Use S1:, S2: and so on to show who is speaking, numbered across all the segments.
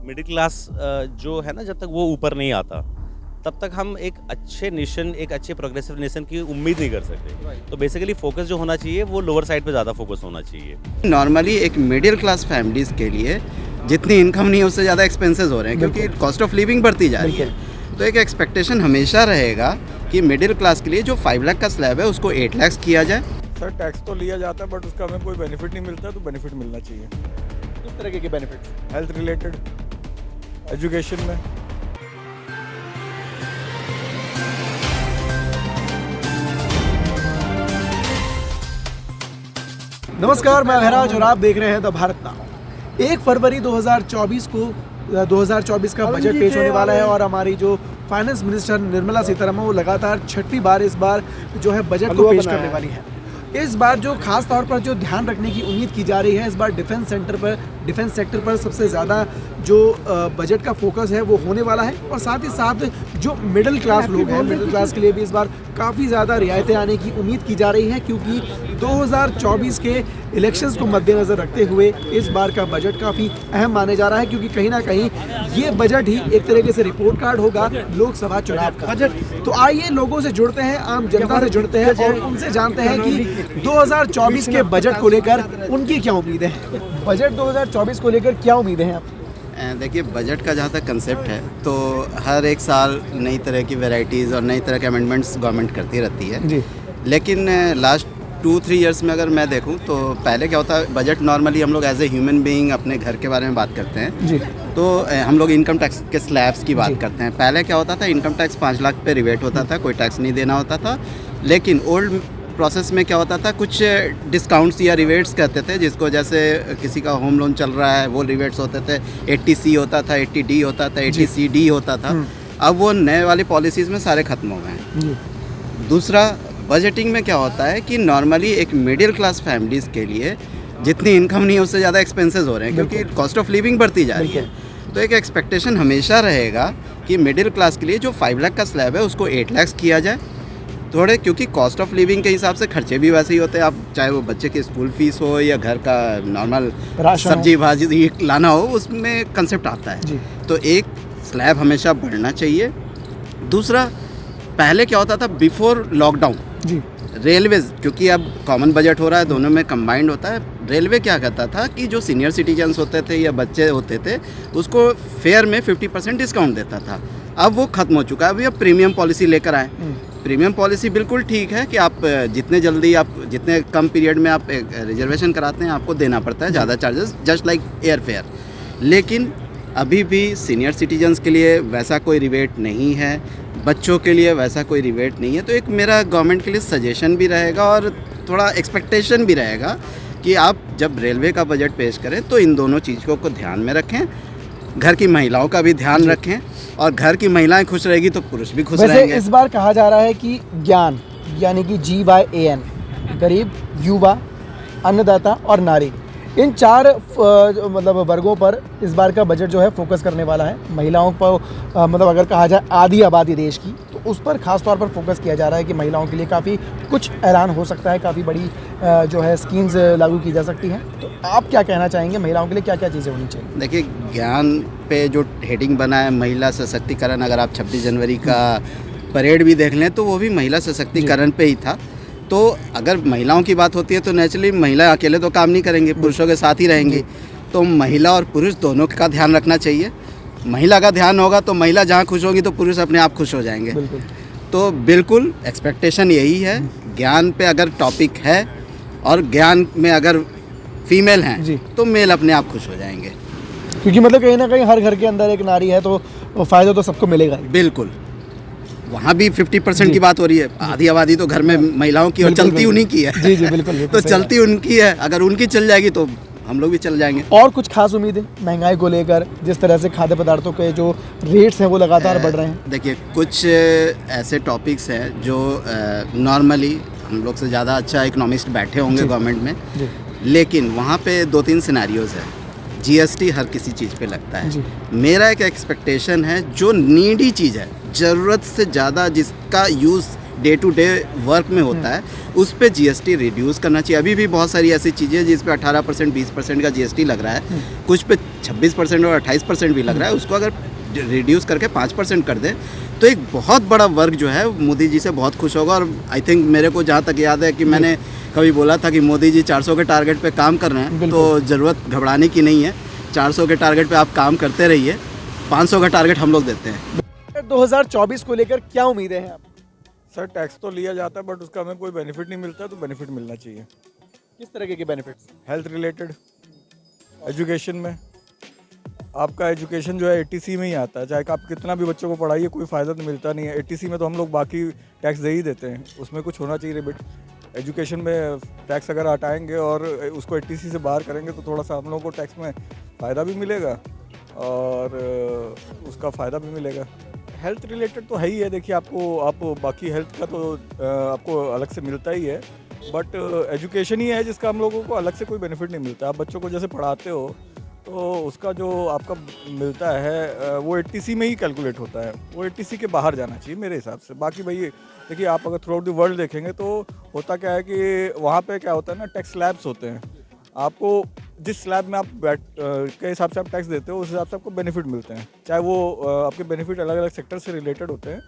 S1: Middle class जो है ना, जब तक वो ऊपर नहीं आता तब तक हम एक अच्छे नेशन, एक अच्छे प्रोग्रेसिव नेशन की उम्मीद नहीं कर सकते। तो बेसिकली फोकस जो होना चाहिए वो लोअर साइड पे ज़्यादा फोकस होना चाहिए।
S2: नॉर्मली एक मिडिल क्लास फैमिलीज़ के लिए जितनी इनकम नहीं है उससे ज़्यादा एक्सपेंसेस हो रहे हैं, क्योंकि कॉस्ट ऑफ लिविंग बढ़ती जा रही है। तो एक एक्सपेक्टेशन हमेशा रहेगा कि मिडिल क्लास के लिए जो 5 लाख का स्लैब है उसको 8 लाख किया जाए।
S3: सर टैक्स तो लिया जाता है बट उसका हमें कोई बेनिफिट नहीं मिलता, तो बेनिफिट मिलना चाहिए।
S4: किस तरह के बेनिफिट?
S3: हेल्थ रिलेटेड, एजुकेशन में।
S4: नमस्कार, मैं महराज और आप देख रहे हैं द भारत नाउ। 1 फरवरी 2024 को 2024 का बजट पेश होने वाला है और हमारी जो फाइनेंस मिनिस्टर निर्मला सीतारमण वो लगातार छठी बार इस बार जो है बजट को पेश करने वाली है। इस बार जो खास तौर पर जो ध्यान रखने की उम्मीद की जा रही है, इस बार डिफेंस सेक्टर पर सबसे ज़्यादा जो बजट का फोकस है वो होने वाला है। और साथ ही साथ जो मिडिल क्लास लोग हैं, मिडिल क्लास के लिए भी इस बार काफ़ी ज़्यादा रियायतें आने की उम्मीद की जा रही है, क्योंकि 2024 के इलेक्शंस को मद्देनज़र रखते हुए इस बार का बजट काफ़ी अहम माने जा रहा है, क्योंकि कहीं ना कहीं ये बजट ही एक तरीके से रिपोर्ट कार्ड होगा लोकसभा चुनाव का। तो आइए लोगों से जुड़ते हैं, आम जनता से जुड़ते हैं और उनसे जानते हैं कि 2024 के बजट को लेकर उनकी क्या उम्मीदें हैं। बजट 2024 को लेकर क्या उम्मीदें हैं आप?
S2: देखिए, बजट का जहाँ तक कंसेप्ट है तो हर एक साल नई तरह की वैरायटीज़ और नई तरह के अमेंडमेंट्स गवर्नमेंट करती रहती है
S4: जी।
S2: लेकिन लास्ट 2-3 ईयर्स में अगर मैं देखूं तो पहले क्या होता है, बजट नॉर्मली हम लोग एज ए ह्यूमन बीइंग अपने घर के बारे में बात करते हैं
S4: जी।
S2: तो हम लोग इनकम टैक्स के स्लैब्स की बात करते हैं। पहले क्या होता था, इनकम टैक्स 5 लाख पे रिवेट होता था, कोई टैक्स नहीं देना होता था। लेकिन ओल्ड प्रोसेस में क्या होता था, कुछ डिस्काउंट्स या रिवेट्स कहते थे, जिसको जैसे किसी का होम लोन चल रहा है वो रिवेट्स होते थे। 80C होता था, 80D होता था, 80CD होता था। अब वो नए वाली पॉलिसीज़ में सारे ख़त्म हो गए हैं। दूसरा, बजटिंग में क्या होता है कि नॉर्मली एक मिडिल क्लास फैमिलीज़ के लिए जितनी इनकम नहीं है उससे ज़्यादा एक्सपेंसेस हो रहे हैं, क्योंकि कॉस्ट ऑफ लिविंग बढ़ती जा रही है। तो एक एक्सपेक्टेशन हमेशा रहेगा कि मिडिल क्लास के लिए जो 5 लाख का स्लैब है उसको 8 लाख किया जाए थोड़े, क्योंकि कॉस्ट ऑफ लिविंग के हिसाब से खर्चे भी वैसे ही होते हैं। आप चाहे वो बच्चे की स्कूल फीस हो या घर का नॉर्मल सब्जी भाजी लाना हो, उसमें कंसेप्ट आता है। तो एक स्लैब हमेशा बढ़ना चाहिए। दूसरा, पहले क्या होता था बिफोर लॉकडाउन
S4: जी,
S2: रेलवेज, क्योंकि अब कॉमन बजट हो रहा है, दोनों में कंबाइंड होता है। रेलवे क्या करता था कि जो सीनियर सिटीजन्स होते थे या बच्चे होते थे उसको फेयर में 50% डिस्काउंट देता था। अब वो ख़त्म हो चुका है। अभी अब प्रीमियम पॉलिसी लेकर आए। प्रीमियम पॉलिसी बिल्कुल ठीक है कि आप जितने जल्दी, आप जितने कम पीरियड में आप रिजर्वेशन कराते हैं आपको देना पड़ता है ज़्यादा charges, just like air fare. लेकिन अभी भी सीनियर सिटीजन्स के लिए वैसा कोई रिवेट नहीं है, बच्चों के लिए वैसा कोई रिवेट नहीं है। तो एक मेरा गवर्नमेंट के लिए सजेशन भी रहेगा और थोड़ा एक्सपेक्टेशन भी रहेगा कि आप जब रेलवे का बजट पेश करें तो इन दोनों चीज़ों को ध्यान में रखें। घर की महिलाओं का भी ध्यान रखें, और घर की महिलाएं खुश रहेगी तो पुरुष भी खुश रहेंगे।
S4: इस बार कहा जा रहा है कि ज्ञान यानी कि GYAN, गरीब, युवा, अन्नदाता और नारी, इन 4 मतलब वर्गों पर इस बार का बजट जो है फोकस करने वाला है। महिलाओं पर मतलब अगर कहा जाए आधी आबादी देश की, तो उस पर खास तौर पर फोकस किया जा रहा है कि महिलाओं के लिए काफ़ी कुछ ऐलान हो सकता है, काफ़ी बड़ी जो है स्कीम्स लागू की जा सकती हैं। तो आप क्या कहना चाहेंगे, महिलाओं के लिए क्या क्या चीज़ें होनी चाहिए?
S2: देखिए, ज्ञान पे जो हेडिंग बना है महिला सशक्तिकरण, अगर आप 26 जनवरी का परेड भी देख लें तो वो भी महिला सशक्तिकरण पे ही था। तो अगर महिलाओं की बात होती है तो नेचुरली महिला अकेले तो काम नहीं करेंगी, पुरुषों के साथ ही रहेंगी। तो महिला और पुरुष दोनों का ध्यान रखना चाहिए। महिला का ध्यान होगा तो महिला जहाँ खुश होगी तो पुरुष अपने आप खुश हो जाएंगे। तो बिल्कुल एक्सपेक्टेशन यही है। ज्ञान पे अगर टॉपिक है और ज्ञान में अगर फीमेल हैं तो मेल अपने आप खुश हो जाएंगे,
S4: क्योंकि मतलब कहीं ना कहीं हर घर के अंदर एक नारी है तो फ़ायदा तो सबको मिलेगा।
S2: बिल्कुल, वहाँ भी 50% की बात हो रही है। आधी आबादी तो घर में महिलाओं की और चलती उन्हीं की है।
S4: जी बिल्कुल।
S2: तो चलती उनकी है, अगर उनकी चल जाएगी तो हम लोग भी चल जाएंगे।
S4: और कुछ खास उम्मीदें महंगाई को लेकर, जिस तरह से खाद्य पदार्थों के जो रेट्स हैं वो लगातार बढ़ रहे हैं?
S2: देखिए, कुछ ऐसे टॉपिक्स हैं जो नॉर्मली हम लोग से ज़्यादा अच्छा इकोनॉमिस्ट बैठे होंगे गवर्नमेंट में, लेकिन वहाँ पे 2-3 सिनेरियोज़ है। GST हर किसी चीज़ पे लगता है। मेरा एक एक्सपेक्टेशन है जो नीडी चीज़ है, ज़रूरत से ज़्यादा जिसका use day to day work में होता है उस पे जीएसटी रिड्यूस करना चाहिए। अभी भी बहुत सारी ऐसी चीज़ें हैं जिस पे 18% 20% का जीएसटी लग रहा है, कुछ पे 26% और 28% भी लग रहा है, उसको अगर रिड्यूस करके 5% कर दें तो एक बहुत बड़ा वर्ग जो है मोदी जी से बहुत खुश होगा। और आई थिंक मेरे को जहाँ तक याद है कि मैंने कभी बोला था कि मोदी जी 400 के टारगेट पे काम कर रहे हैं, तो ज़रूरत घबराने की नहीं है। 400 के टारगेट पे आप काम करते रहिए, 500 का टारगेट हम लोग देते हैं।
S4: 2024 को लेकर क्या उम्मीदें हैं आप?
S3: सर टैक्स तो लिया जाता है बट उसका हमें कोई बेनिफिट नहीं मिलता है, तो बेनिफिट मिलना चाहिए।
S4: किस तरह के बेनिफिट्स?
S3: हेल्थ रिलेटेड, एजुकेशन में आपका एजुकेशन जो है 80C में ही आता है, चाहे आप कितना भी बच्चों को पढ़ाइए कोई फ़ायदा तो मिलता नहीं है। 80C में तो हम लोग बाकी टैक्स दे ही देते हैं, उसमें कुछ होना चाहिए रिबिट। एजुकेशन में टैक्स अगर हटाएंगे और उसको 80C से बाहर करेंगे तो थोड़ा सा हम लोगों को टैक्स में फ़ायदा भी मिलेगा और उसका फ़ायदा भी मिलेगा। हेल्थ रिलेटेड तो है ही है, देखिए आप बाकी हेल्थ का तो आपको अलग से मिलता ही है, बट एजुकेशन ही है जिसका हम लोगों को अलग से कोई बेनिफिट नहीं मिलता। आप बच्चों को जैसे पढ़ाते हो तो उसका जो आपका मिलता है वो 80C में ही कैलकुलेट होता है, वो 80C के बाहर जाना चाहिए मेरे हिसाब से। बाकी भाई देखिए आप अगर थ्रू आउट द वर्ल्ड देखेंगे तो होता क्या है कि वहाँ पे क्या होता है ना, टैक्स स्लैब्स होते हैं। आपको जिस स्लैब में आप के हिसाब से आप टैक्स देते हो उस हिसाब से आपको बेनिफिट मिलते हैं, चाहे वो आपके बेनिफिट अलग अलग सेक्टर से रिलेटेड होते हैं।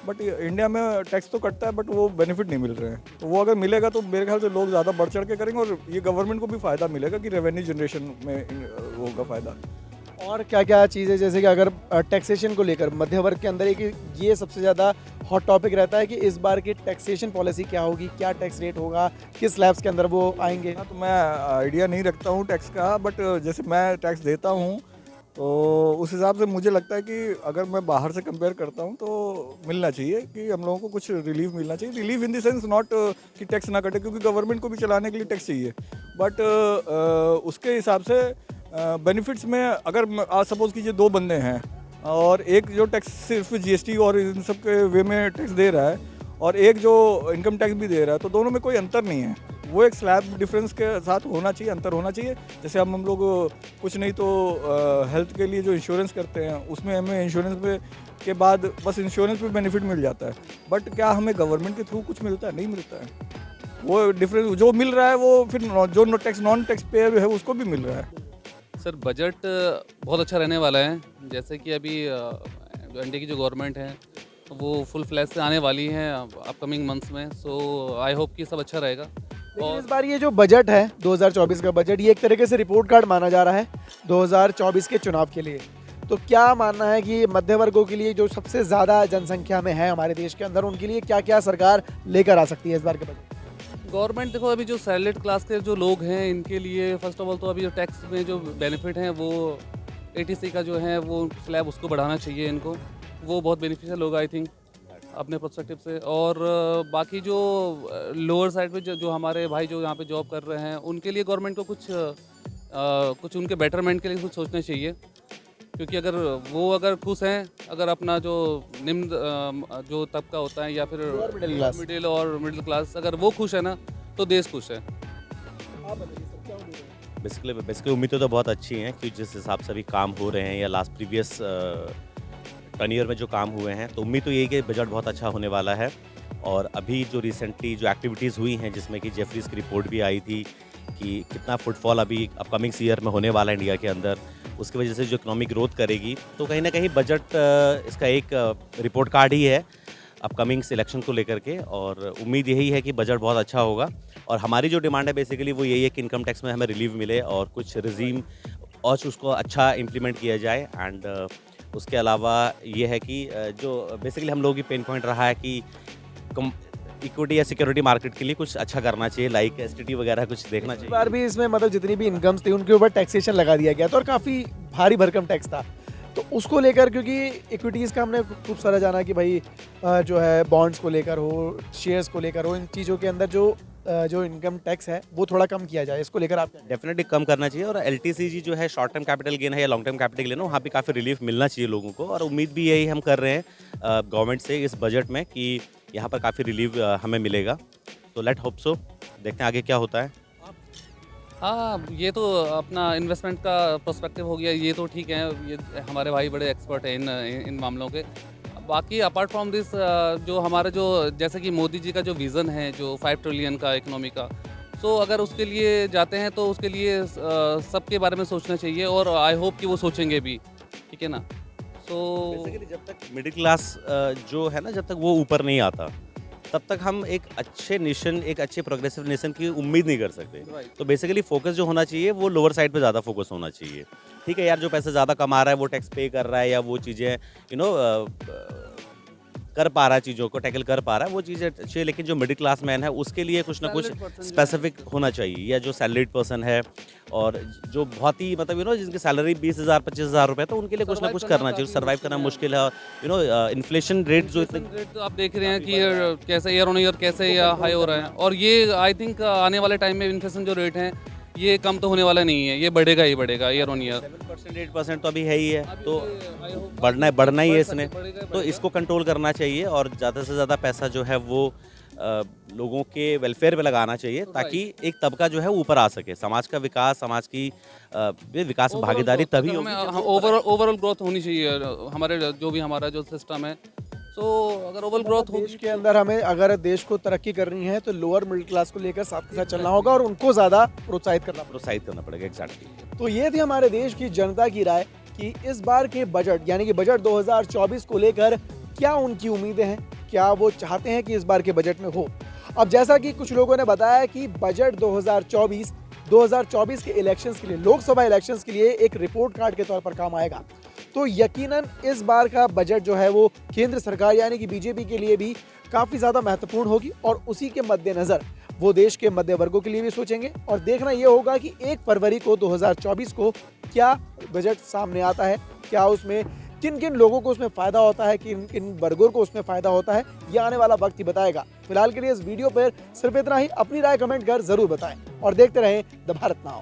S3: बट इंडिया में टैक्स तो कटता है बट वो बेनिफिट नहीं मिल रहे हैं, तो वो अगर मिलेगा तो मेरे ख्याल से लोग ज़्यादा बढ़ चढ़ के करेंगे और ये गवर्नमेंट को भी फ़ायदा मिलेगा कि रेवेन्यू जनरेशन में होगा फ़ायदा।
S4: और क्या क्या चीज़ें, जैसे कि अगर टैक्सेशन को लेकर मध्य वर्ग के अंदर एक ये सबसे ज़्यादा हॉट टॉपिक रहता है कि इस बार की टैक्सेशन पॉलिसी क्या होगी, क्या टैक्स रेट होगा, किस स्लैब्स के अंदर वो आएंगे?
S3: तो मैं आइडिया नहीं रखता हूँ टैक्स का, बट जैसे मैं टैक्स देता हूँ तो उस हिसाब से मुझे लगता है कि अगर मैं बाहर से कंपेयर करता हूँ तो मिलना चाहिए कि हम लोगों को कुछ रिलीफ मिलना चाहिए। Relief in the sense not कि टैक्स ना कटे, क्योंकि गवर्नमेंट को भी चलाने के लिए टैक्स चाहिए, बट उसके हिसाब से बेनिफिट्स में अगर आज सपोज कीजिए 2 बंदे हैं और एक जो टैक्स सिर्फ जीएसटी और इन सब के वे में टैक्स दे रहा है और एक जो इनकम टैक्स भी दे रहा है, तो दोनों में कोई अंतर नहीं है। वो एक स्लैब डिफरेंस के साथ होना चाहिए, अंतर होना चाहिए। जैसे हम लोग कुछ नहीं तो हेल्थ के लिए जो इंश्योरेंस करते हैं उसमें हमें इंश्योरेंस पे के बाद बस इंश्योरेंस पे बेनिफिट मिल जाता है, बट क्या हमें गवर्नमेंट के थ्रू कुछ मिलता है? नहीं मिलता है। वो डिफरेंस जो मिल रहा है वो फिर जो नॉन टैक्स पेयर है उसको भी मिल रहा है।
S5: सर बजट बहुत अच्छा रहने वाला है, जैसे कि अभी जो इंडिया की जो गवर्नमेंट है वो फुल फ्लैश से आने वाली है अपकमिंग मंथ्स में, सो आई होप कि सब अच्छा रहेगा।
S4: लेकिन इस बार ये जो बजट है 2024 का बजट, ये एक तरीके से रिपोर्ट कार्ड माना जा रहा है 2024 के चुनाव के लिए। तो क्या मानना है कि मध्य वर्गों के लिए जो सबसे ज़्यादा जनसंख्या में है हमारे देश के अंदर, उनके लिए क्या क्या सरकार लेकर आ सकती है इस बार के बजट?
S5: गवर्नमेंट देखो, अभी जो सैलरीड क्लास के जो लोग हैं इनके लिए फर्स्ट ऑफ ऑल तो अभी जो टैक्स में जो बेनिफिट हैं वो 80C का जो है वो स्लैब उसको बढ़ाना चाहिए इनको, वो बहुत बेनिफिशियल होगा आई थिंक अपने पर्सपेक्टिव से। और बाकी जो लोअर साइड पे जो हमारे भाई जो यहाँ पे जॉब कर रहे हैं उनके लिए गवर्नमेंट को कुछ उनके बेटरमेंट के लिए कुछ सोचना चाहिए, क्योंकि अगर वो अगर खुश हैं, अगर अपना जो निम्न जो तबका होता है या फिर मिडिल और मिडिल क्लास अगर वो खुश है ना तो देश खुश है।
S1: बेसिकली उम्मीदें तो बहुत अच्छी हैं कि जिस हिसाब से अभी काम हो रहे हैं या लास्ट प्रीवियस टर्नियर में जो काम हुए हैं, तो उम्मीद तो यही कि बजट बहुत अच्छा होने वाला है। और अभी जो रिसेंटली जो एक्टिविटीज़ हुई हैं जिसमें कि जेफरीज की रिपोर्ट भी आई थी कि कितना फुटफॉल अभी अपकमिंग ईयर में होने वाला है इंडिया के अंदर, उसकी वजह से जो इकोनॉमिक ग्रोथ करेगी, तो कहीं ना कहीं बजट इसका एक रिपोर्ट कार्ड ही है अपकमिंग इलेक्शन को लेकर के। और उम्मीद यही है कि बजट बहुत अच्छा होगा। और हमारी जो डिमांड है बेसिकली वो यही है कि इनकम टैक्स में हमें रिलीफ मिले और कुछ रिजीम और उसको अच्छा इम्प्लीमेंट किया जाए। एंड उसके अलावा ये है कि जो बेसिकली हम लोगों की पेन पॉइंट रहा है कि इक्विटी या सिक्योरिटी मार्केट के लिए कुछ अच्छा करना चाहिए, लाइक एसटीटी वगैरह कुछ देखना चाहिए।
S4: इस बार भी इसमें मतलब जितनी भी इनकम्स थी उनके ऊपर टैक्सेशन लगा दिया गया था और काफ़ी भारी भरकम टैक्स था, तो उसको लेकर क्योंकि इक्विटीज़ का हमने खूब सारा जाना कि भाई जो है बॉन्ड्स को लेकर हो, शेयर्स को लेकर हो, इन चीज़ों के अंदर जो इनकम टैक्स है वो थोड़ा कम किया जाए, इसको लेकर आप
S1: डेफिनेटली कम करना चाहिए। और एलटीसीजी जो है शॉर्ट टर्म कैपिटल गेन है या लॉन्ग टर्म कैपिटल गेन है, वहाँ भी काफ़ी रिलीफ मिलना चाहिए लोगों को। और उम्मीद भी यही हम कर रहे हैं गवर्नमेंट से इस बजट में कि यहाँ पर काफ़ी रिलीफ हमें मिलेगा। तो लेट होप सो, देखते हैं आगे क्या होता है।
S5: हाँ, ये तो अपना इन्वेस्टमेंट का पर्सपेक्टिव हो गया, ये तो ठीक है, ये हमारे भाई बड़े एक्सपर्ट हैं इन मामलों के। बाकी अपार्ट फ्रॉम दिस जो हमारा जो जैसे कि मोदी जी का जो विज़न है जो 5 ट्रिलियन का इकोनॉमी का, सो अगर उसके लिए जाते हैं तो उसके लिए सबके बारे में सोचना चाहिए और आई होप कि वो सोचेंगे भी, ठीक है ना। सो
S1: बेसिकली जब तक मिडिल क्लास जो है ना, जब तक वो ऊपर नहीं आता, तब तक हम एक अच्छे नेशन, एक अच्छे प्रोग्रेसिव नेशन की उम्मीद नहीं कर सकते। तो बेसिकली फोकस जो होना चाहिए वो लोअर साइड पे ज़्यादा फोकस होना चाहिए। ठीक है यार, जो पैसे ज़्यादा कमा रहा है वो टैक्स पे कर रहा है या वो चीज़ें कर पा रहा है, चीज़ों को टैकल कर पा रहा है, वो चीज़ें अच्छी है। लेकिन जो मिडिल क्लास मैन है उसके लिए कुछ ना कुछ
S5: Salaried person जो
S1: स्पेसिफिक होना चाहिए, या जो सैलरीड पर्सन है और जो बहुत ही मतलब जिनकी सैलरी 20,000 25,000 रुपए, तो उनके लिए कुछ ना
S5: Survive
S1: कुछ
S5: करना
S1: करना चाहिए।
S5: काफ़ी
S1: सर्वाइव
S5: मुश्किल
S1: करना
S5: है।
S1: मुश्किल है। इन्फ्लेशन रेट जो इतने
S5: रेट तो आप देख रहे हैं कि कैसे ईयर ऑन ईयर कैसे हाई हो रहा है, और ये आई थिंक आने वाले टाइम में इन्फ्लेशन जो रेट है ये कम तो होने वाला नहीं है, ये बढ़ेगा ही बढ़ेगा ईयर ऑन ईयर।
S1: 7% 8% तो अभी है ही है, तो बढ़ना ही है इसने। तो इसको कंट्रोल करना चाहिए और ज़्यादा से ज़्यादा पैसा जो है वो लोगों के वेलफेयर पे लगाना चाहिए, ताकि एक तबका जो है ऊपर आ सके। समाज का विकास, समाज की विकास में भागीदारी तभी होगी जब वो
S5: ओवरऑल ग्रोथ होनी चाहिए हमारे जो भी हमारा जो सिस्टम है। सो अगर ओवरऑल ग्रोथ
S4: देश
S5: होगी
S4: के अंदर हमें अगर देश को तरक्की करनी है तो लोअर मिडिल क्लास को लेकर साथ के साथ चलना होगा और उनको ज़्यादा प्रोत्साहित करना पड़ेगा।
S1: प्रोत्साहित करना पड़ेगा। एग्जैक्टली।
S4: तो ये थी हमारे देश की जनता की राय कि इस बार के बजट यानी कि बजट 2024 को लेकर क्या उनकी उम्मीदें हैं, क्या वो चाहते हैं कि इस बार के बजट में हो। अब जैसा कि कुछ लोगों ने बताया कि बजट 2024 के इलेक्शंस के लिए, लोकसभा इलेक्शंस के लिए एक रिपोर्ट कार्ड के तौर पर काम आएगा। तो यकीनन इस बार का बजट जो है वो केंद्र सरकार यानी कि बीजेपी के लिए भी काफ़ी ज़्यादा महत्वपूर्ण होगी और उसी के मद्देनज़र वो देश के मध्य वर्गों के लिए भी सोचेंगे और देखना ये होगा कि 1 फरवरी को 2024 को क्या बजट सामने आता है, क्या उसमें किन किन लोगों को उसमें फ़ायदा होता है, किन किन वर्गों को उसमें फ़ायदा होता है, ये आने वाला वक्त ही बताएगा। फिलहाल के लिए इस वीडियो पर सिर्फ इतना ही। अपनी राय कमेंट कर ज़रूर बताएं और देखते रहें द भारत नाउ।